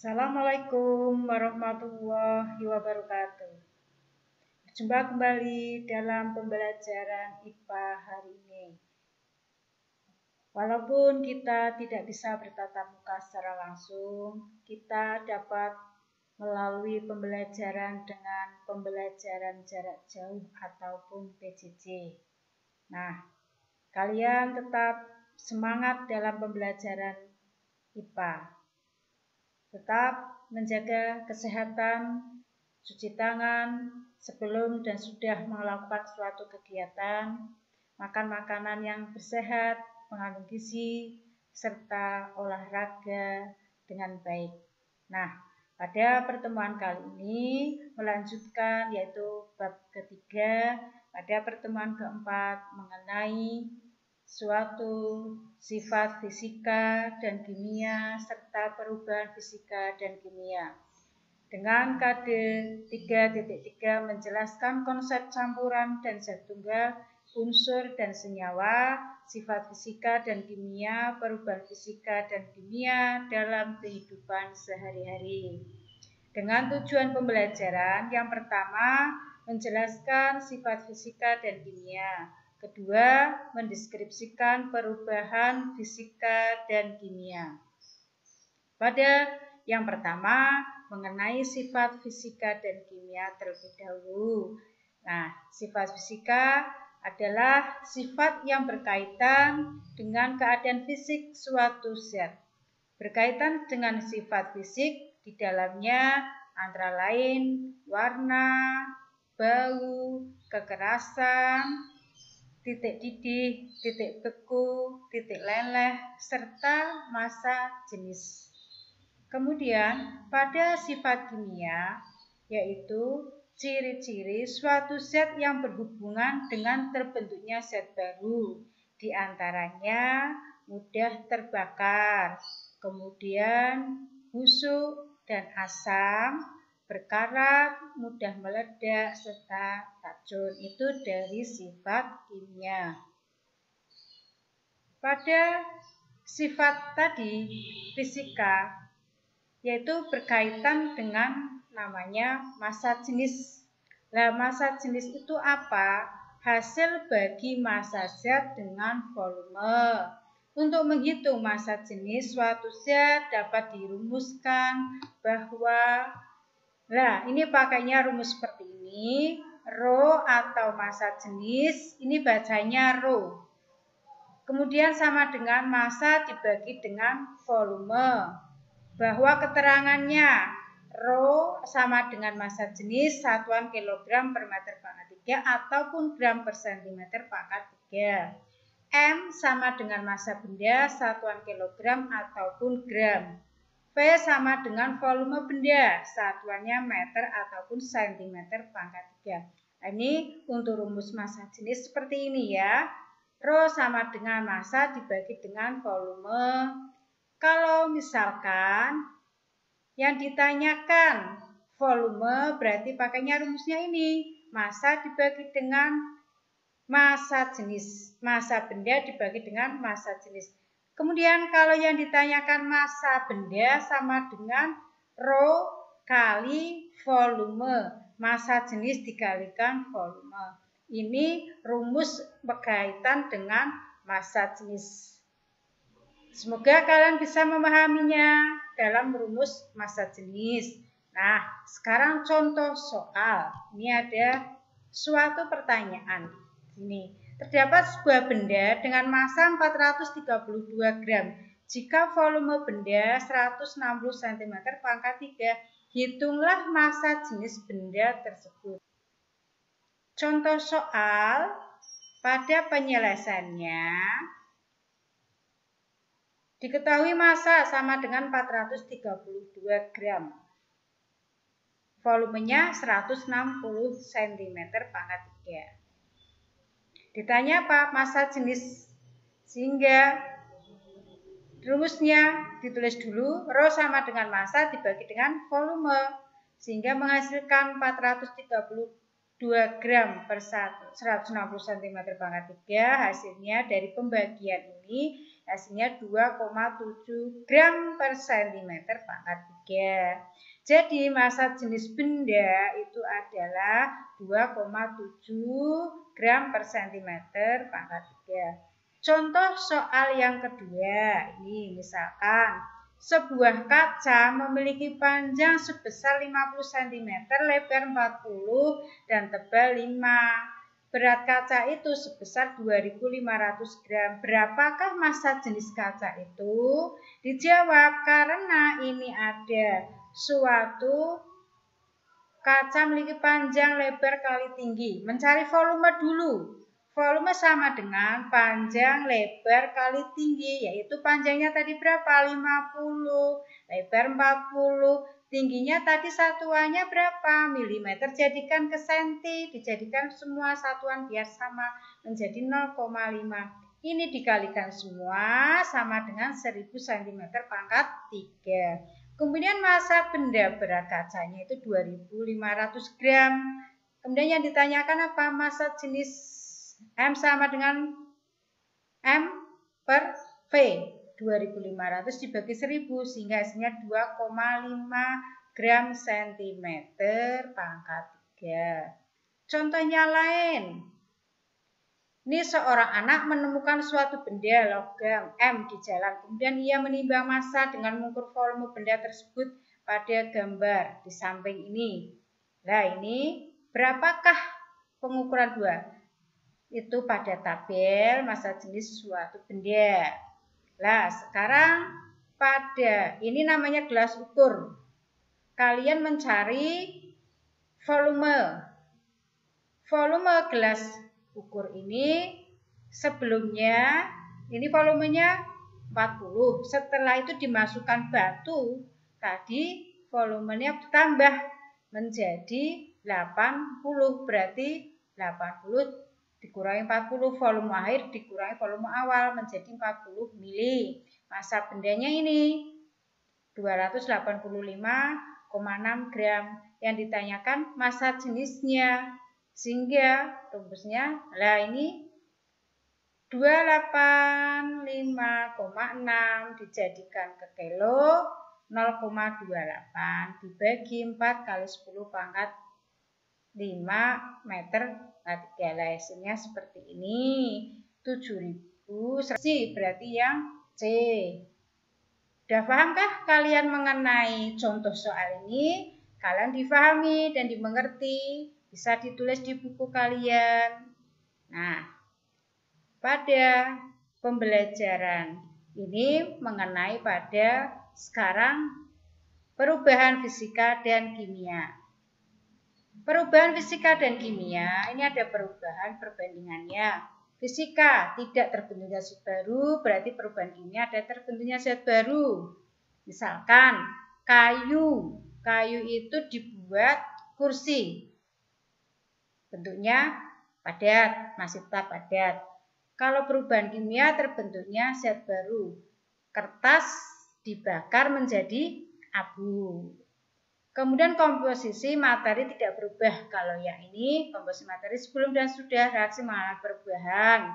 Assalamualaikum warahmatullahi wabarakatuh. Berjumpa kembali dalam pembelajaran IPA hari ini. Walaupun kita tidak bisa bertatap muka secara langsung, kita dapat melalui pembelajaran dengan pembelajaran jarak jauh ataupun PJJ. Nah, kalian tetap semangat dalam pembelajaran IPA. Tetap menjaga kesehatan, cuci tangan sebelum dan sudah melakukan suatu kegiatan, makan makanan yang bersehat, mengandung gizi, serta olahraga dengan baik. Nah, pada pertemuan kali ini melanjutkan yaitu bab ketiga, pada pertemuan keempat mengenai suatu sifat fisika dan kimia serta perubahan fisika dan kimia. Dengan kode 3.3 menjelaskan konsep campuran dan zat tunggal, unsur dan senyawa, sifat fisika dan kimia, perubahan fisika dan kimia dalam kehidupan sehari-hari. Dengan tujuan pembelajaran, yang pertama menjelaskan sifat fisika dan kimia. Kedua, mendeskripsikan perubahan fisika dan kimia. Pada yang pertama, mengenai sifat fisika dan kimia terlebih dahulu. Nah, sifat fisika adalah sifat yang berkaitan dengan keadaan fisik suatu zat. Berkaitan dengan sifat fisik di dalamnya antara lain warna, bau, kekerasan, titik didih, titik beku, titik leleh, serta massa jenis. Kemudian pada sifat kimia, yaitu ciri-ciri suatu zat yang berhubungan dengan terbentuknya zat baru, di antaranya mudah terbakar, kemudian busuk dan asam, berkarat, mudah meledak, serta racun. Itu dari sifat kimia. Pada sifat tadi, fisika, yaitu berkaitan dengan namanya massa jenis. Nah, massa jenis itu apa? Hasil bagi massa zat dengan volume. Untuk menghitung massa jenis suatu zat dapat dirumuskan bahwa ini pakainya rumus seperti ini. Rho atau massa jenis, ini bacanya rho. Kemudian sama dengan massa dibagi dengan volume. Bahwa keterangannya rho sama dengan massa jenis satuan kilogram per meter pangkat 3 ataupun gram per sentimeter pangkat 3. M sama dengan massa benda satuan kilogram ataupun gram. V sama dengan volume benda, satuannya meter ataupun sentimeter pangkat 3. Ini untuk rumus massa jenis seperti ini ya. Rho sama dengan massa dibagi dengan volume. Kalau misalkan yang ditanyakan volume, berarti pakainya rumusnya ini. Massa dibagi dengan massa jenis. Massa benda dibagi dengan massa jenis. Kemudian kalau yang ditanyakan massa benda sama dengan rho kali volume. Massa jenis dikalikan volume. Ini rumus berkaitan dengan massa jenis. Semoga kalian bisa memahaminya dalam rumus massa jenis. Nah, sekarang contoh soal. Ini ada suatu pertanyaan. Ini. Terdapat sebuah benda dengan massa 432 gram. Jika volume benda 160 cm pangkat 3, hitunglah massa jenis benda tersebut. Contoh soal, pada penyelesaiannya, diketahui massa sama dengan 432 gram. Volumenya 160 cm pangkat 3. Ditanya apa? Massa jenis. Sehingga rumusnya ditulis dulu, rho sama dengan massa dibagi dengan volume. Sehingga menghasilkan 432 gram per 160 cm pangkat 3. Hasilnya dari pembagian ini hasilnya 2,7 gram per centimeter pangkat 3. Jadi massa jenis benda itu adalah 2,7 gram per centimeter pangkat 3. Contoh soal yang kedua, ini misalkan sebuah kaca memiliki panjang sebesar 50 cm, lebar 40 dan tebal 5. Berat kaca itu sebesar 2.500 gram. Berapakah massa jenis kaca itu? Dijawab karena ini ada suatu kaca memiliki panjang, lebar kali tinggi. Mencari volume dulu. Volume sama dengan panjang, lebar kali tinggi, yaitu panjangnya tadi berapa? 50, lebar 40, tingginya tadi satuannya berapa? Milimeter, jadikan ke senti, dijadikan semua satuan biar sama, menjadi 0,5. Ini dikalikan semua sama dengan 1000 cm pangkat 3. Kemudian massa benda berat kacanya itu 2.500 gram. Kemudian yang ditanyakan apa? Massa jenis M sama dengan M per V. 2.500 dibagi 1000 sehingga hasilnya 2,5 gram centimeter pangkat 3. Contohnya lain. Ini seorang anak menemukan suatu benda logam M di jalan. Kemudian ia menimbang massa dengan mengukur volume benda tersebut pada gambar di samping ini. Nah, ini berapakah pengukuran 2? Itu pada tabel massa jenis suatu benda. Nah, sekarang pada ini namanya gelas ukur. Kalian mencari volume. Volume gelas ukur ini sebelumnya ini volumenya 40. Setelah itu dimasukkan batu, tadi volumenya bertambah menjadi 80. Berarti 80 dikurangi 40, volume akhir dikurangi volume awal menjadi 40 mili. Massa bendanya ini 285,6 gram. Yang ditanyakan massa jenisnya. Sehingga rumusnya, lah ini 285,6 dijadikan ke kilo 0,28 dibagi 4 kali 10 pangkat 5 meter. Nah, 3 hasilnya seperti ini. 7.000 berarti yang C. Sudah pahamkah kalian mengenai contoh soal ini? Kalian difahami dan dimengerti. Bisa ditulis di buku kalian. Nah, pada pembelajaran ini mengenai pada sekarang perubahan fisika dan kimia. Perubahan fisika dan kimia, ini ada perubahan perbandingannya. Fisika tidak terbentuknya zat baru, berarti perubahan kimia ada terbentuknya zat baru. Misalkan kayu itu dibuat kursi. Bentuknya padat, masih tetap padat. Kalau perubahan kimia terbentuknya zat baru. Kertas dibakar menjadi abu. Kemudian komposisi materi tidak berubah. Kalau yang ini komposisi materi sebelum dan sudah reaksi mengalami perubahan.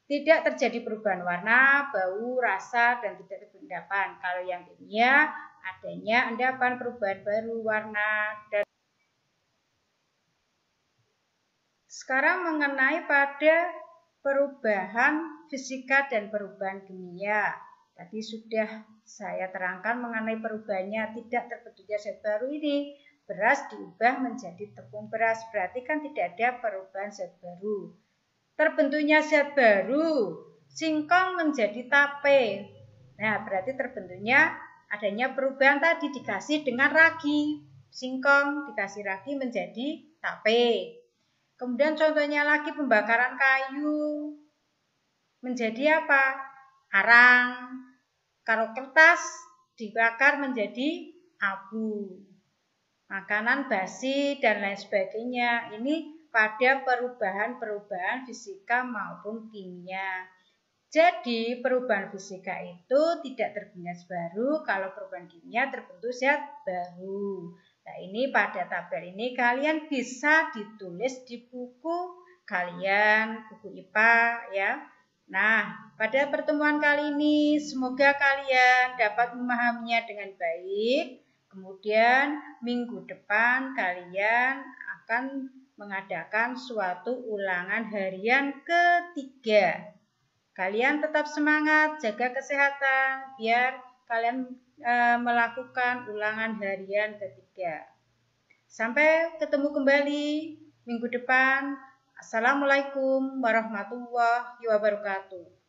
Tidak terjadi perubahan warna, bau, rasa, dan tidak terjadi endapan. Kalau yang kimia adanya endapan, perubahan baru, warna, dan sekarang mengenai pada perubahan fisika dan perubahan kimia. Tadi sudah saya terangkan mengenai perubahannya, tidak terbentuknya zat baru ini. Beras diubah menjadi tepung beras, berarti kan tidak ada perubahan zat baru. Terbentuknya zat baru, singkong menjadi tape. Nah, berarti terbentuknya adanya perubahan tadi dikasih dengan ragi. Singkong dikasih ragi menjadi tape. Kemudian contohnya lagi pembakaran kayu menjadi apa? Arang. Kalau kertas dibakar menjadi abu. Makanan basi dan lain sebagainya. Ini pada perubahan-perubahan fisika maupun kimia. Jadi perubahan fisika itu tidak terbentuk zat baru, kalau perubahan kimia terbentuk zat baru. Nah, ini pada tabel ini kalian bisa ditulis di buku kalian, buku IPA ya. Nah, pada pertemuan kali ini semoga kalian dapat memahaminya dengan baik. Kemudian minggu depan kalian akan mengadakan suatu ulangan harian ketiga. Kalian tetap semangat, jaga kesehatan biar kalian melakukan ulangan harian ketiga. Sampai ketemu kembali minggu depan. Assalamualaikum warahmatullahi wabarakatuh.